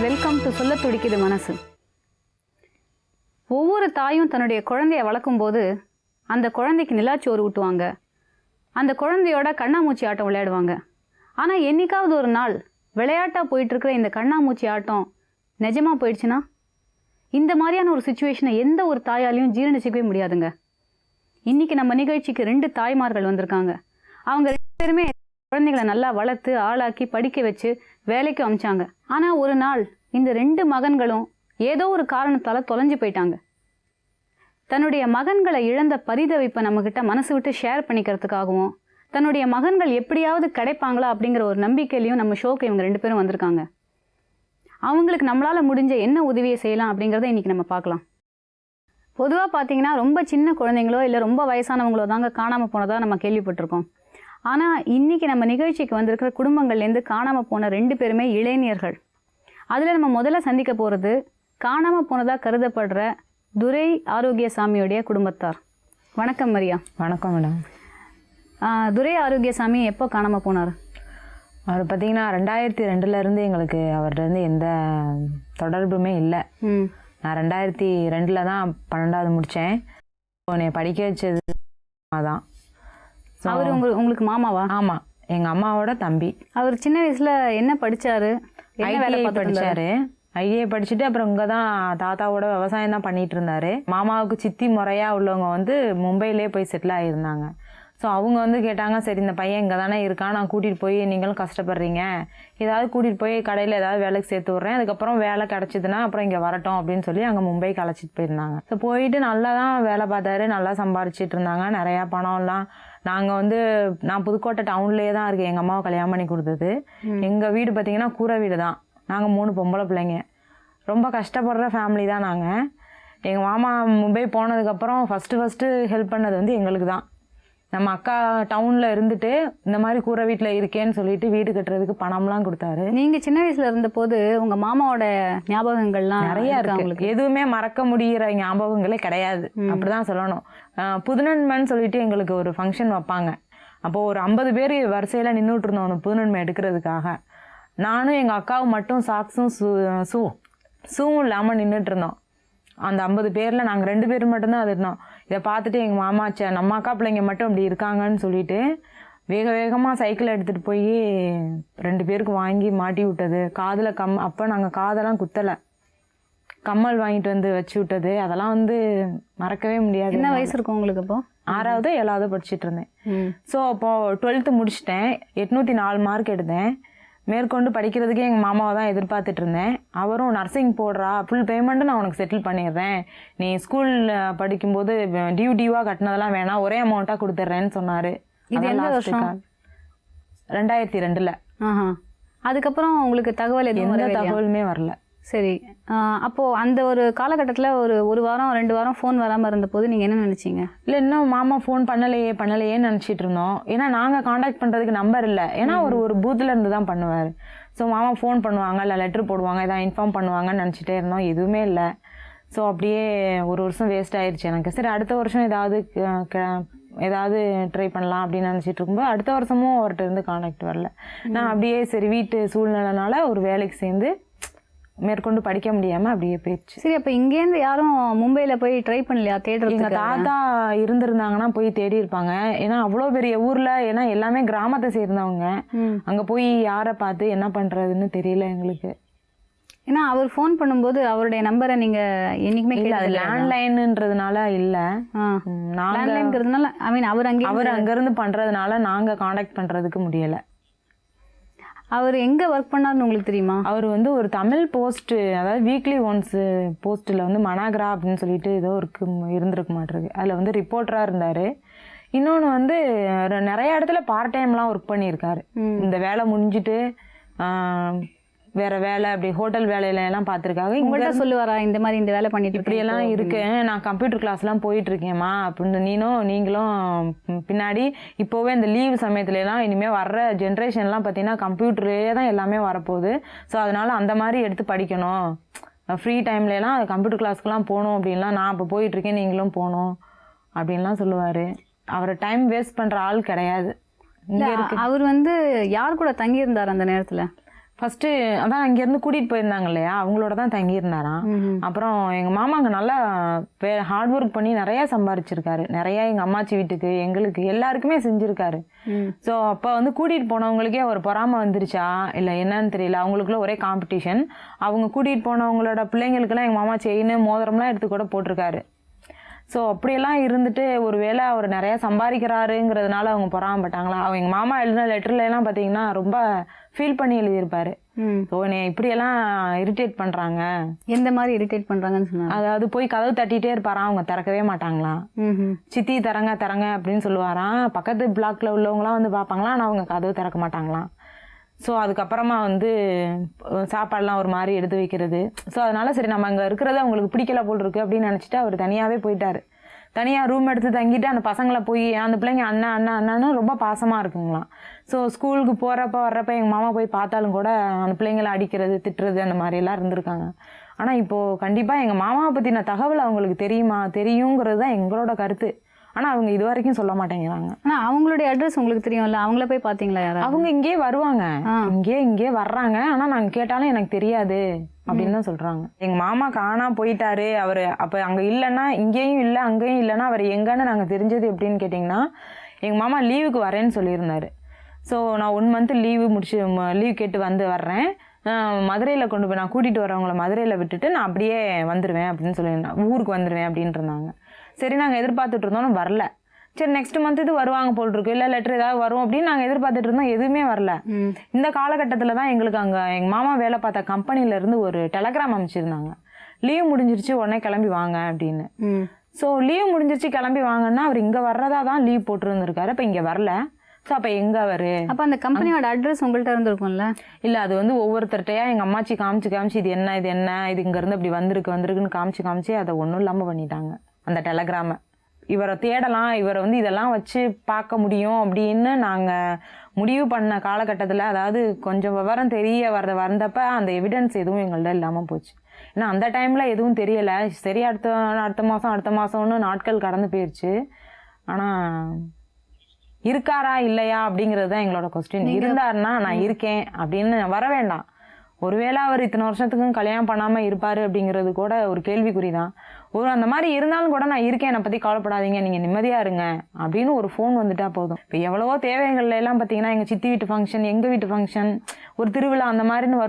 Welcome to சொல்ல துடிக்குது மனசு. ஒவ்வொரு தாயும் தன்னுடைய குழந்தைய வளர்க்கும் போது அந்த குழந்தைக்கு நிலாச்சோறு ஊட்டுவாங்க, அந்த குழந்தையோட கண்ணாமூச்சி ஆட்டம் விளையாடுவாங்க. ஆனால் என்னைக்காவது ஒரு நாள் விளையாட்டாக போயிட்டுருக்கிற இந்த கண்ணாமூச்சி ஆட்டம் நிஜமாக போயிடுச்சுன்னா இந்த மாதிரியான ஒரு சுச்சுவேஷனை எந்த ஒரு தாயாலையும் ஜீரணிச்சிக்கவே முடியாதுங்க. இன்றைக்கி நம்ம நிகழ்ச்சிக்கு 2 தாய்மார்கள் வந்திருக்காங்க. அவங்க 2 பேருமே குழந்தைகளை நல்லா வளர்த்து ஆளாக்கி படிக்க வச்சு வேலைக்கு அமிச்சாங்க. ஆனால் ஒரு நாள் இந்த 2 மகன்களும் ஏதோ ஒரு காரணத்தால் தொலைஞ்சு போயிட்டாங்க. தன்னுடைய மகன்களை இழந்த பரிதவிப்பை நம்மக்கிட்ட மனசு விட்டு ஷேர் பண்ணிக்கிறதுக்காகவும் தன்னுடைய மகன்கள் எப்படியாவது கிடைப்பாங்களா அப்படிங்கிற ஒரு நம்பிக்கையிலையும் நம்ம ஷோக்கு இவங்க 2 பேரும் வந்திருக்காங்க. அவங்களுக்கு நம்மளால் முடிஞ்ச என்ன உதவியை செய்யலாம் அப்படிங்கிறத இன்றைக்கி நம்ம பார்க்கலாம். பொதுவாக பார்த்தீங்கன்னா ரொம்ப சின்ன குழந்தைங்களோ இல்லை ரொம்ப வயசானவங்களோ தாங்க காணாமல் போனதாக நம்ம கேள்விப்பட்டிருக்கோம். ஆனால் இன்றைக்கி நம்ம நிகழ்ச்சிக்கு வந்திருக்கிற குடும்பங்கள்லேருந்து காணாமல் போன 2 பேருமே இளைஞர்கள். அதில் நம்ம முதல்ல சந்திக்க போகிறது காணாமல் போனதாக கருதப்படுற துரை ஆரோக்கியசாமியோடைய குடும்பத்தார். வணக்கம் மரியா. வணக்கம் மேடம். துரை ஆரோக்கியசாமி எப்போ காணாமல் போனார்? அவர் பார்த்தீங்கன்னா 2002 எங்களுக்கு அவர்கிட்ட எந்த தொடர்புமே இல்லை. நான் 2002 தான் 12வது முடித்தேன். என்னை படிக்க வச்சது தான். அவர் உங்களுக்கு மாமாவா? ஆமாம், எங்கள் அம்மாவோட தம்பி. அவர் சின்ன வயசில் என்ன படித்தார்? ஐடிஐ படித்தார். ஐடிஐ படிச்சுட்டு அப்புறம் இங்கே தான் தாத்தாவோட விவசாயம் தான் பண்ணிகிட்டு இருந்தார். மாமாவுக்கு சித்தி முறையாக உள்ளவங்க மும்பையிலே போய் செட்டில் ஆகியிருந்தாங்க. ஸோ அவங்க கேட்டாங்க, சரி இந்த பையன் இங்கே தானே இருக்கான், நான் கூட்டிகிட்டு போய் நீங்களும் கஷ்டப்படுறீங்க, ஏதாவது கூட்டிகிட்டு போய் கடையில் ஏதாவது வேலைக்கு சேர்த்து விட்றேன், அதுக்கப்புறம் வேலை கிடச்சிதுன்னா அப்புறம் இங்கே வரட்டும் அப்படின்னு சொல்லி அங்கே மும்பைக்கு அழைச்சிட்டு போயிருந்தாங்க. ஸோ போயிட்டு நல்லா தான் வேலை பார்த்தாரு, நல்லா சம்பாரிச்சிட்டு இருந்தாங்க, நிறையா பணம்லாம். நாங்கள் நான் புதுக்கோட்டை டவுன்லேயே தான் இருக்கேன். எங்கள் அம்மாவை கல்யாணம் பண்ணி கொடுத்தது. எங்கள் வீடு பார்த்திங்கன்னா கூரை வீடு தான். நாங்கள் 3 பொம்பளை பிள்ளைங்க. ரொம்ப கஷ்டப்படுற ஃபேமிலி தான் நாங்கள். எங்கள் மாமா மும்பை போனதுக்கப்புறம் ஃபஸ்ட்டு ஹெல்ப் பண்ணது எங்களுக்கு தான். நம்ம அக்கா டவுனில் இருந்துட்டு இந்த மாதிரி கூரை வீட்டில் இருக்கேன்னு சொல்லிட்டு வீடு கட்டுறதுக்கு பணம்லாம் கொடுத்தாரு. நீங்கள் சின்ன வயசில் இருந்தபோது உங்கள் மாமாவோட ஞாபகங்கள்லாம் நிறையா இருக்கு. உங்களுக்கு எதுவுமே மறக்க முடிகிற ஞாபகங்களே கிடையாது, அப்படிதான் சொல்லணும். புதுநன்மைன்னு சொல்லிட்டு எங்களுக்கு ஒரு ஃபங்க்ஷன் வைப்பாங்க. அப்போது ஒரு 50 பேர் வரிசையில் நின்றுட்டு இருந்தோம் அந்த புதுநன்மை எடுக்கிறதுக்காக. நானும் எங்கள் அக்காவும் மட்டும் சாக்ஸும் ஷூவும் இல்லாமல் நின்றுட்டு இருந்தோம். அந்த 50 பேரில் நாங்கள் 2 பேர் மட்டும்தான் அது இருந்தோம். இதை பார்த்துட்டு எங்கள் மாமாச்சா நம்ம அக்கா பிள்ளைங்க மட்டும் அப்படி இருக்காங்கன்னு சொல்லிட்டு வேகமாக சைக்கிள் எடுத்துகிட்டு போய் 2 பேருக்கு வாங்கி மாட்டி விட்டது. காதில் அப்போ நாங்கள் காதெல்லாம் குத்தலை, கம்மல் வாங்கிட்டு வச்சு விட்டது. அதெல்லாம் மறக்கவே முடியாது. என்ன வயசு இருக்கும் உங்களுக்கு? அப்போ 6வது 7வது படிச்சுட்டு இருந்தேன். ஸோ அப்போது 12th முடிச்சிட்டேன். 804 மார்க் எடுத்தேன். மேற்கொண்டு படிக்கிறதுக்கே எங்கள் மாமாவை தான் எதிர்பார்த்துட்டு இருந்தேன். அவரும் நர்சிங் போடுறா, ஃபுல் பேமெண்ட்டு நான் உனக்கு செட்டில் பண்ணிடுறேன், நீ ஸ்கூலில் படிக்கும்போது டியூவாக கட்டினதெல்லாம் வேணாம், ஒரே அமௌண்ட்டாக கொடுத்துட்றேன்னு சொன்னார். இது எந்த வருஷம்? 2002. அதுக்கப்புறம் உங்களுக்கு தகவல் எந்த தகவலுமே வரல. சரி, அப்போது அந்த ஒரு காலகட்டத்தில் ஒரு வாரம் 2 வாரம் ஃபோன் வராமல் இருந்தபோது நீங்கள் என்ன நினச்சிங்க? இல்லை, இன்னும் மாமா ஃபோன் பண்ணலையேன்னு நினச்சிட்டு இருந்தோம். ஏன்னா நாங்கள் காண்டாக்ட் பண்ணுறதுக்கு நம்பர் இல்லை. ஏன்னா ஒரு பூத்தில் இருந்து தான் பண்ணுவார். ஸோ மாமா ஃபோன் பண்ணுவாங்க, இல்லை லெட்ரு போடுவாங்க, எதாவது இன்ஃபார்ம் பண்ணுவாங்கன்னு நினச்சிட்டே இருந்தோம். எதுவுமே இல்லை. ஸோ அப்படியே ஒரு வருஷம் வேஸ்ட் ஆயிடுச்சு எனக்கு. சரி, அடுத்த வருஷம் ஏதாவது ட்ரை பண்ணலாம் அப்படின்னு நினச்சிட்டு இருக்கும்போது அடுத்த வருஷமும் அவர்கிட்ட இருந்து காண்டாக்ட் வரல. நான் அப்படியே சரி வீட்டு சூழ்நிலைனால ஒரு வேலைக்கு சேர்ந்து மேற்கொண்டு படிக்க முடியாமல் அப்படியே போயிடுச்சு. சரி, அப்போ இங்கேருந்து யாரும் மும்பையில் போய் ட்ரை பண்ணலையா தேடுறது? எங்கள் தாத்தா இருந்திருந்தாங்கன்னா போய் தேடி இருப்பாங்க. ஏன்னா அவ்வளோ பெரிய ஊரில், ஏன்னா எல்லாமே கிராமத்தை சேர்ந்தவங்க. அங்கே போய் யாரை பார்த்து என்ன பண்ணுறதுன்னு தெரியல எங்களுக்கு. ஏன்னா அவர் ஃபோன் பண்ணும்போது அவருடைய நம்பரை நீங்கள் என்றைக்குமே இல்லை, அது லேண்ட்லைனுன்றதுனால இல்லை. லேண்ட்லைன்ங்கிறதுனால அவர் அங்கேருந்து பண்ணுறதுனால நாங்கள் காண்டாக்ட் பண்ணுறதுக்கு முடியலை. அவர் எங்கே ஒர்க் பண்ணார்னு உங்களுக்கு தெரியுமா? அவர் ஒரு தமிழ் போஸ்ட்டு, அதாவது வீக்லி ஒன்ஸ் போஸ்ட்டில் மனாகரா அப்படின்னு சொல்லிட்டு ஏதோ இருந்திருக்க மாட்டிருக்கு. அதில் ரிப்போர்ட்டராக இருந்தார். இன்னொன்று நிறைய இடத்துல பார்ட் டைம்லாம் ஒர்க் பண்ணியிருக்காரு. இந்த வேலை முடிஞ்சுட்டு வேறு வேலை, அப்படி ஹோட்டல் வேலையிலலாம் பார்த்துருக்காங்க. உங்கள்கிட்ட சொல்லுவாரா இந்த மாதிரி இந்த வேலை பண்ணிட்டு இப்படியெல்லாம் இருக்குது, நான் கம்ப்யூட்டர் கிளாஸ்லாம் போயிட்டுருக்கேம்மா அப்படின்னு. நீங்களும் பின்னாடி இப்போவே இந்த லீவ் சமயத்துலலாம் இனிமேல் வர்ற ஜென்ரேஷன்லாம் பார்த்தீங்கன்னா கம்ப்யூட்டரே தான் எல்லாமே வரப்போகுது. ஸோ அதனால் அந்த மாதிரி எடுத்து படிக்கணும், ஃப்ரீ டைம்லலாம் கம்ப்யூட்டர் கிளாஸ்க்குலாம் போகணும் அப்படின்லாம், நான் இப்போ போயிட்டுருக்கேன் நீங்களும் போகணும் அப்படின்லாம் சொல்லுவார். அவரை டைம் வேஸ்ட் பண்ணுற ஆள் கிடையாது. அவர் யார் கூட தங்கியிருந்தார் அந்த நேரத்தில்? ஃபர்ஸ்ட் அதான் இங்கேருந்து கூட்டிகிட்டு போயிருந்தாங்க இல்லையா, அவங்களோட தான் தங்கியிருந்தாராம். அப்புறம் எங்கள் மாமா அங்கே நல்லா ஹார்ட் ஒர்க் பண்ணி நிறையா சம்பாரிச்சிருக்காரு. நிறையா எங்கள் அம்மாச்சி வீட்டுக்கு எங்களுக்கு எல்லாருக்குமே செஞ்சுருக்காரு. ஸோ அப்போ வந்து கூட்டிகிட்டு போனவங்களுக்கே ஒரு பொறாமை வந்துருச்சா இல்லை என்னன்னு தெரியல, அவங்களுக்குள்ள ஒரே காம்படிஷன். அவங்க கூட்டிகிட்டு போனவங்களோட பிள்ளைங்களுக்கெல்லாம் எங்கள் மாமா செயின் மோதிரம்லாம் எடுத்து கூட போட்டிருக்காரு. ஸோ அப்படியெல்லாம் இருந்துட்டு ஒரு வேளை அவர் நிறையா சம்பாதிக்கிறாருங்கிறதுனால அவங்க பொறாமப்பட்டாங்களா. அவங்க எங்கள் மாமா எழுதின லெட்டர்லாம் பார்த்தீங்கன்னா ரொம்ப ஃபீல் பண்ணி எழுதியிருப்பாரு. ஸோ என்னை இப்படியெல்லாம் இரிட்டேட் பண்ணுறாங்க. எந்த மாதிரி இரிட்டேட் பண்ணுறாங்கன்னு சொன்னாங்க. அதாவது போய் கதவு தட்டிகிட்டே இருப்பாராம், அவங்க திறக்கவே மாட்டாங்களாம். சித்தி தரங்க தரங்க அப்படின்னு சொல்லுவாராம். பக்கத்து பிளாக்ல உள்ளவங்களாம் வந்து பார்ப்பாங்களாம், ஆனால் அவங்க கதவு திறக்க மாட்டாங்களாம். ஸோ அதுக்கப்புறமா வந்து சாப்பாடெலாம் ஒரு மாதிரி எடுத்து வைக்கிறது. ஸோ அதனால சரி நம்ம அங்கே இருக்கிறது அவங்களுக்கு பிடிக்கல போல் இருக்கு அப்படின்னு நினச்சிட்டு அவர் தனியாகவே போயிட்டார். தனியாக ரூம் எடுத்து தங்கிட்டு அந்த பசங்களை போய் அந்த பிள்ளைங்க அண்ணா அண்ணா அண்ணான்னு ரொம்ப பாசமாக இருக்குங்களாம். ஸோ ஸ்கூலுக்கு போகிறப்ப வர்றப்ப எங்கள் மாமா போய் பார்த்தாலும் கூட அந்த பிள்ளைங்களை அடிக்கிறது திட்டுறது அந்த மாதிரியெல்லாம் இருந்திருக்காங்க. ஆனால் இப்போது கண்டிப்பாக எங்கள் மாமாவை பற்றின தகவல் அவங்களுக்கு தெரியுங்கிறது தான் எங்களோட கருத்து. ஆனால் அவங்க இது வரைக்கும் சொல்ல மாட்டேங்கிறாங்க. ஆனால் அவங்களுடைய அட்ரஸ் உங்களுக்கு தெரியும்ல, அவங்கள போய் பார்த்தீங்களா யாராவது? அவங்க இங்கே வருவாங்க, இங்கே வர்றாங்க. ஆனால் நாங்கள் கேட்டாலும் எனக்கு தெரியாது அப்படின்னு தான் சொல்கிறாங்க. எங்கள் மாமா காணா போயிட்டாரு, அவர் அப்போ அங்கே இல்லைன்னா இங்கேயும் இல்லை அங்கேயும் இல்லைன்னா அவர் எங்கன்னு நாங்கள் தெரிஞ்சது எப்படின்னு கேட்டிங்கன்னா, எங்கள் மாமா லீவுக்கு வரேன்னு சொல்லியிருந்தாரு. ஸோ நான் 1 மந்த் லீவ் கேட்டு வர்றேன், மதுரையில் கொண்டு போய் நான் கூட்டிகிட்டு வரவங்களை மதுரையில் விட்டுட்டு நான் அப்படியே வந்துடுவேன் அப்படின்னு சொல்லியிருந்தேன், ஊருக்கு வந்துடுவேன் அப்படின்ட்டு இருந்தாங்க. சரி நாங்கள் எதிர்பார்த்துட்டு இருந்தோம், வரல. சரி நெக்ஸ்ட் மந்த் இது வருவாங்க போல் இருக்கு, இல்லை லெட்டர் ஏதாவது வரும் அப்படின்னு நாங்கள் எதிர்பார்த்துட்டு இருந்தோம், எதுவுமே வரல. இந்த காலகட்டத்தில் தான் எங்களுக்கு அங்கே எங்கள் மாமா வேலை பார்த்த கம்பெனிலேருந்து ஒரு டெலகிராம் அமைச்சிருந்தாங்க, லீவ் முடிஞ்சிருச்சு உடனே கிளம்பி வாங்க அப்படின்னு. ஸோ லீவ் முடிஞ்சிருச்சு கிளம்பி வாங்கன்னா அவர் இங்கே வர்றதா தான் லீவ் போட்டுருந்துருக்காரு. இப்போ இங்கே வரல. ஸோ அப்போ எங்கே அவர்? அப்போ அந்த கம்பெனியோட அட்ரஸ் உங்கள்கிட்ட இருந்திருக்கும்ல? இல்லை, அது வந்து ஒவ்வொருத்தர்கிட்டையா எங்கள் அம்மாச்சி காமிச்சு இது என்ன இது இங்கேருந்து இப்படி வந்திருக்குன்னு காமிச்சு அதை ஒன்றும் இல்லாமல் பண்ணிட்டாங்க அந்த டெலகிராமை. இவரை தேடலாம், இவரை வந்து இதெல்லாம் வச்சு பார்க்க முடியும் அப்படின்னு நாங்கள் முடிவு பண்ண காலகட்டத்தில், அதாவது கொஞ்சம் விவரம் தெரிய வந்தப்ப அந்த எவிடன்ஸ் எதுவும் எங்கள்கிட்ட இல்லாமல் போச்சு. ஏன்னா அந்த டைமில் எதுவும் தெரியலை. சரி அடுத்த மாதம்னு நாட்கள் கடந்து போயிடுச்சு. ஆனால் இருக்காரா இல்லையா அப்படிங்கிறது தான் எங்களோட கொஸ்டின். இருந்தாருன்னா நான் இருக்கேன் அப்படின்னு வர வேண்டாம். ஒருவேளை அவர் இத்தனை வருஷத்துக்கும் கல்யாணம் பண்ணாமல் இருப்பார் அப்படிங்கிறது கூட ஒரு கேள்விக்குறி தான். அந்த மாதிரி இருந்தாலும் கூட நான் இருக்கேன், என்னை பற்றி கவலைப்படாதீங்க, நீங்கள் நிம்மதியாக இருங்க அப்படின்னு ஒரு ஃபோன் வந்துட்டா போதும். இப்போ எவ்வளவோ தேவைகள்ல எல்லாம் பார்த்தீங்கன்னா எங்கள் சித்தி வீட்டு ஃபங்க்ஷன், எங்கள் வீட்டு ஃபங்க்ஷன், ஒரு திருவிழா அந்த மாதிரின்னு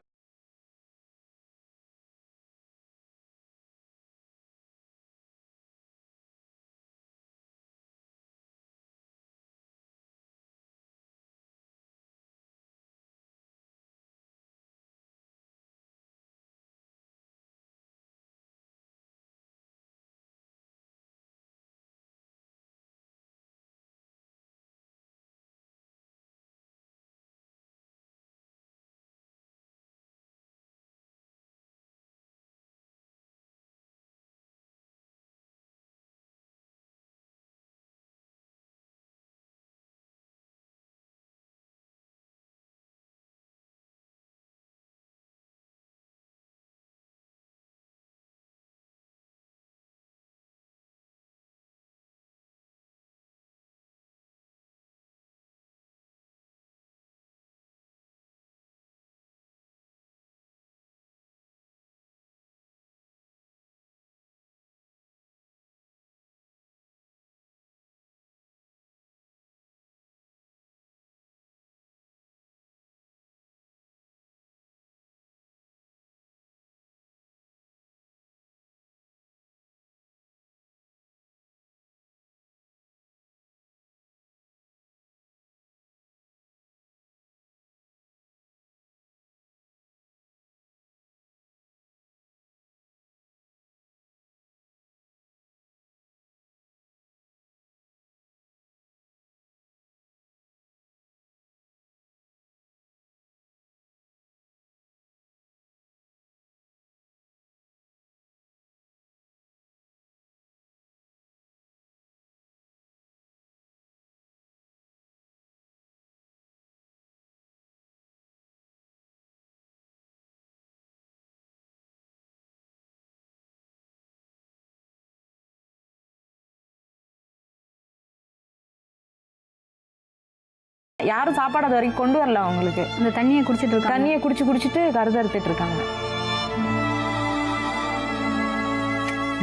யாரும் சாப்பாடு அது வரைக்கும் கொண்டு வரல அவங்களுக்கு. அந்த தண்ணியை குடிச்சிட்டு இருக்காங்க. தண்ணியை குடிச்சிட்டு கருதறுத்துட்டு இருக்காங்க.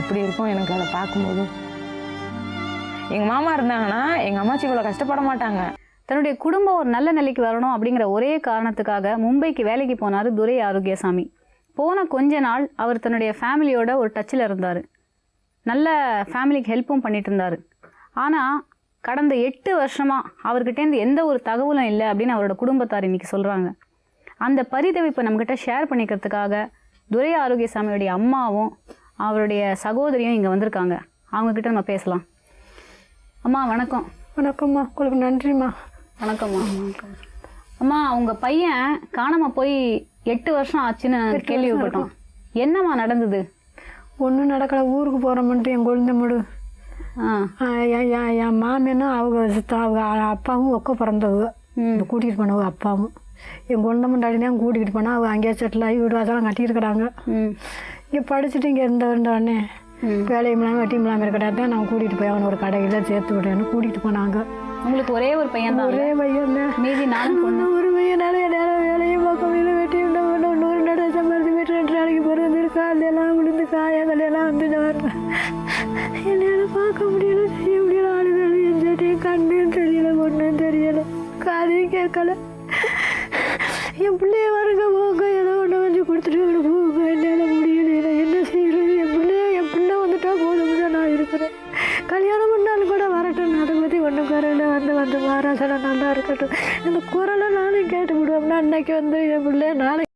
இப்படி இருக்கும் எனக்கு அதை பார்க்கும்போது. எங்கள் மாமா இருந்தாங்கன்னா எங்கள் அம்மாச்சி இவ்வளோ கஷ்டப்பட மாட்டாங்க. தன்னுடைய குடும்பம் ஒரு நல்ல நிலைக்கு வரணும் அப்படிங்கிற ஒரே காரணத்துக்காக மும்பைக்கு வேலைக்கு போனார் துரை ஆரோக்கியசாமி. போன கொஞ்ச நாள் அவர் தன்னுடைய ஃபேமிலியோட ஒரு டச்சில் இருந்தார். நல்ல ஃபேமிலிக்கு ஹெல்ப்பும் பண்ணிட்டு இருந்தார். ஆனால் கடந்த 8 வருஷமாக அவர்கிட்டேருந்து எந்த ஒரு தகவலும் இல்லை அப்படின்னு அவரோட குடும்பத்தார் இன்றைக்கி சொல்கிறாங்க. அந்த பரிதவிப்பை நம்மக்கிட்ட ஷேர் பண்ணிக்கிறதுக்காக துரை ஆரோக்கியசாமியோடைய அம்மாவும் அவருடைய சகோதரியும் இங்கே வந்திருக்காங்க. அவங்கக்கிட்ட நம்ம பேசலாம். அம்மா வணக்கம். வணக்கம்மா. உங்களுக்கு நன்றிம்மா. வணக்கம்மா. அம்மா, உங்கள் பையன் காணாமல் போய் 8 வருஷம் ஆச்சுன்னு கேள்விப்பட்டோம். என்னம்மா நடந்தது? ஒன்றும் நடக்கலை. ஊருக்கு போகிறோம்ன்ட்டு என் குழந்தை முடு என் மாமியனும் அவங்க அப்பாவும் ஒக்க பிறந்தவங்க கூட்டிகிட்டு போனவங்க. அப்பாவும் என் குழந்தை முன்னாடி தான் கூட்டிகிட்டு போனால் அவங்க அங்கேயே செட்டில் ஆகி வீடு அதெல்லாம் கட்டியிருக்கிறாங்க. இங்கே படிச்சுட்டு இங்கே இருந்தவொடனே வேலையும் இல்லாமல் வெட்டியும் இல்லாமல் இருக்கிறதா தான் நான் கூட்டிகிட்டு போய் அவனை ஒரு கடையில் சேர்த்து விடுறேன்னு கூட்டிகிட்டு போனாங்க. உங்களுக்கு ஒரே ஒரு பையன் தான்? ஒரே பையன் தான். மீதி நானும் பொண்ணு. ஒரு பையனால என்னால் வேலையும் பார்க்க முடியல. வெட்டியும் இன்னொரு நடை சம்பாதிச்சு போய்ட்டு 2 நாளைக்கு பிறகு காலையெல்லாம் விழுந்து காயங்களெல்லாம் வந்து வரேன். என்னால் பார்க்க முடியல, செய்ய முடியல. ஆளுகள் என் கண்ணும் தெரியல, ஒன்றும் தெரியலை, காதையும் கேட்கல. என் பிள்ளைய வருங்க போங்க, ஏதோ ஒன்று வச்சு கொடுத்துட்டு போங்க. என்னால் முடியல, என்ன செய்யறது? என் பிள்ளை வந்துட்டா போதும் தான் நான் இருக்கிறேன். கல்யாணம் பண்ணாலும் கூட வரட்டும், அதை பற்றி ஒன்றும் குரலை வந்து மாறாசல நல்லா இருக்கட்டும். அந்த குரலை நானும் கேட்டு விடுவோம்னா அன்னைக்கு வந்து என் பிள்ளை நாளைக்கு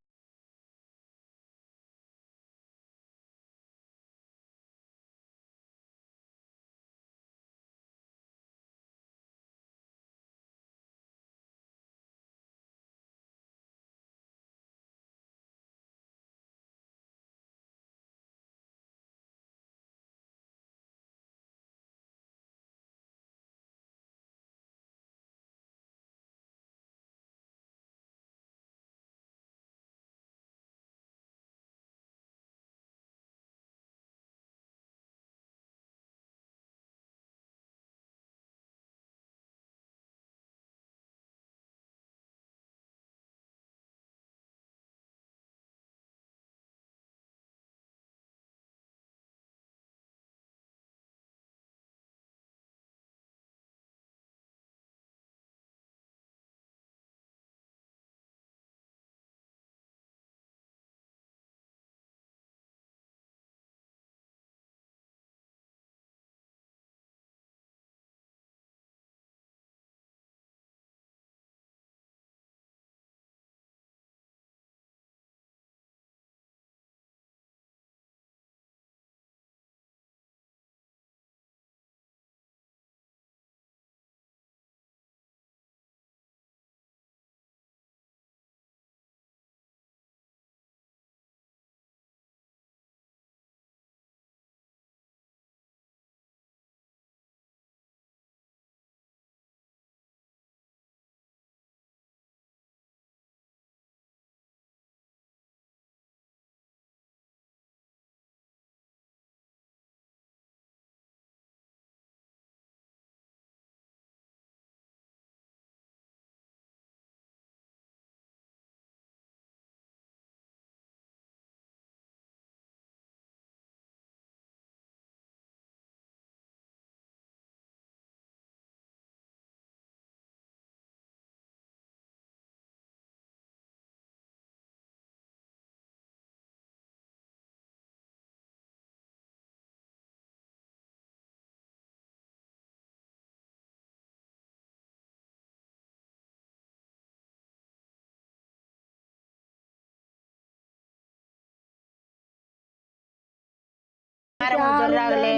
சொல்றாங்களே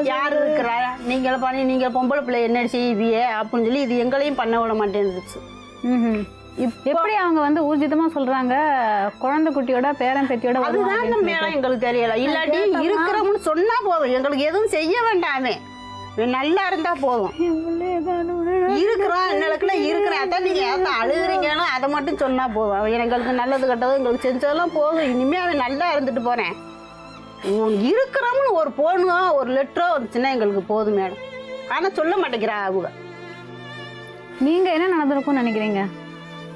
யாரு இருக்கிறா, நீங்கள பண்ணி நீங்க பொம்பளை பிள்ளை என்ன செய்யுதியே அப்படின்னு சொல்லி இது எங்களையும் பண்ண விட மாட்டேன்னுச்சு. எப்படி அவங்க வந்து ஊர்ஜிதமா சொல்றாங்க குழந்தை குட்டியோட பேரன் பேத்தியோட அதுதான் மேடம் எங்களுக்கு தெரியல. இல்லாட்டி இருக்கிறோம்னு சொன்னா போதும், எங்களுக்கு எதுவும் செய்ய வேண்டாமே, நல்லா இருந்தா போதும். இருக்கிறோம் என்னக்குள்ள இருக்கிறேன், அதான் நீங்க ஏதாவது அழுகுறீங்கன்னு அதை மட்டும் சொன்னா போதும். எங்களுக்கு நல்லது கெட்டது எங்களுக்கு செஞ்சதெல்லாம் போதும். இனிமே அவன் நல்லா இருந்துட்டு போறேன். இருக்கிறோம்னு ஒரு போனோ ஒரு லெட்டரோ வந்துச்சுன்னா எங்களுக்கு போதும் மேடம். ஆனா சொல்ல மாட்டேங்கிறா அவங்க. நீங்க என்ன நடந்திருக்கும்னு நினைக்கிறீங்க?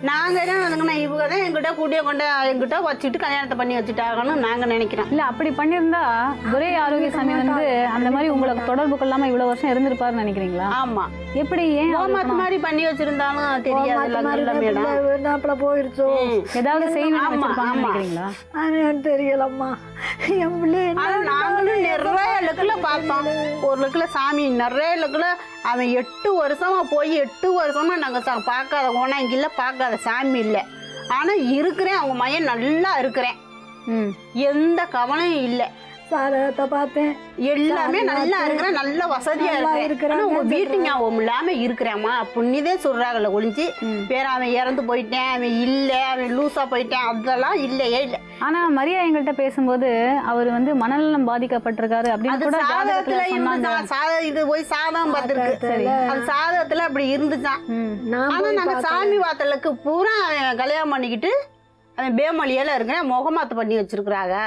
நாங்க என்ன நினைக்கணும், இவங்க தான் எங்கிட்ட கூட்டிய கொண்டு எங்கிட்ட வச்சுட்டு கல்யாணத்தை பண்ணி வச்சுட்டாங்கன்னு நாங்க நினைக்கிறோம். இல்ல அப்படி பண்ணியிருந்தா துரை ஆரோக்கியசாமி வந்து அந்த மாதிரி உங்களுக்கு தொடர்பு கொள்ளாம இவ்வளவு வருஷம் இருந்திருப்பாருன்னு நினைக்கிறீங்களா? ஆமா, எப்படி ஏன் ஓமாத்து மாதிரி பண்ணி வச்சிருந்தாலும் தெரியாது மேடம். நாப்பில் போயிருச்சோ ஏதாவது செய்யணும் ஆமா, ஆமா. நினைக்கிறீங்களா? அது தெரியலம்மா. என் பிள்ளை ஆனா நாங்களும் நிறைய இலக்குல பார்த்தோம். ஒரு இலக்குல சாமி நிறைய இலக்குல அவன் 8 வருஷமா போய் 8 வருஷமா நாங்க பார்க்காத ஓனாங்கில்ல, பார்க்காத சாமி இல்லை. ஆனா இருக்கிறேன், அவங்க மையம் நல்லா இருக்கிறேன், எந்த கவலையும் இல்லை. சாதகத்தை பார்த்தேன், எல்லாமே நல்லா இருக்கிறேன், நல்ல வசதியா இருக்கிறேன். உங்க வீட்டு ஞாபகம் இல்லாம இருக்கிறேம்மா அப்படின்னதே சொல்றாங்கல்ல ஒழிஞ்சு வேற அவன் இறந்து போயிட்டேன், அவன் இல்ல, அவன் லூசா போயிட்டேன், அதெல்லாம் இல்லையே இல்லை. ஆனா மரியா எங்கள்கிட்ட பேசும்போது அவர் வந்து மனநலம் பாதிக்கப்பட்டிருக்காரு அப்படின்னு அது கூட சாதகத்துல ஜாதகத்துல சொன்னாங்க. இருந்துச்சான். இது போய் சாதகம் பார்த்திருக்கு. அது சாதகத்துல அப்படி இருந்துச்சான். ஆனா நாங்க சாமி வாத்தலுக்கு பூரா அவன் கல்யாணம் பண்ணிக்கிட்டு அவன் பேமலியில இருக்கிறேன், முகமாத்து பண்ணி வச்சிருக்கிறாங்க,